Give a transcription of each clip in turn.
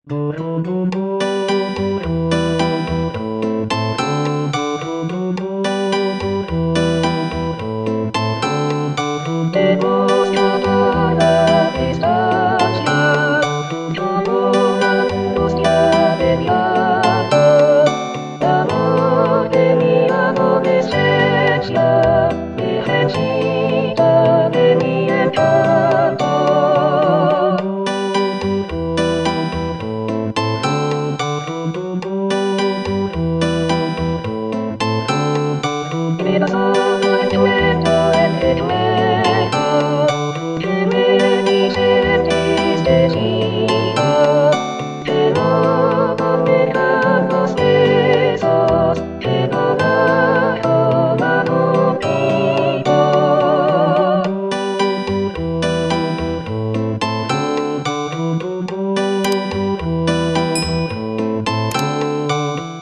Hemos llamado la distancia, como la angustia de mi alma, amor de mi adolescencia, virgencita de mi encanto. Me das algo encuentro entre tu ego, que me dices tristecita, pero no me dan los besos que no bajo la boquita.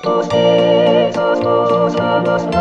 Dos besos, dos labios.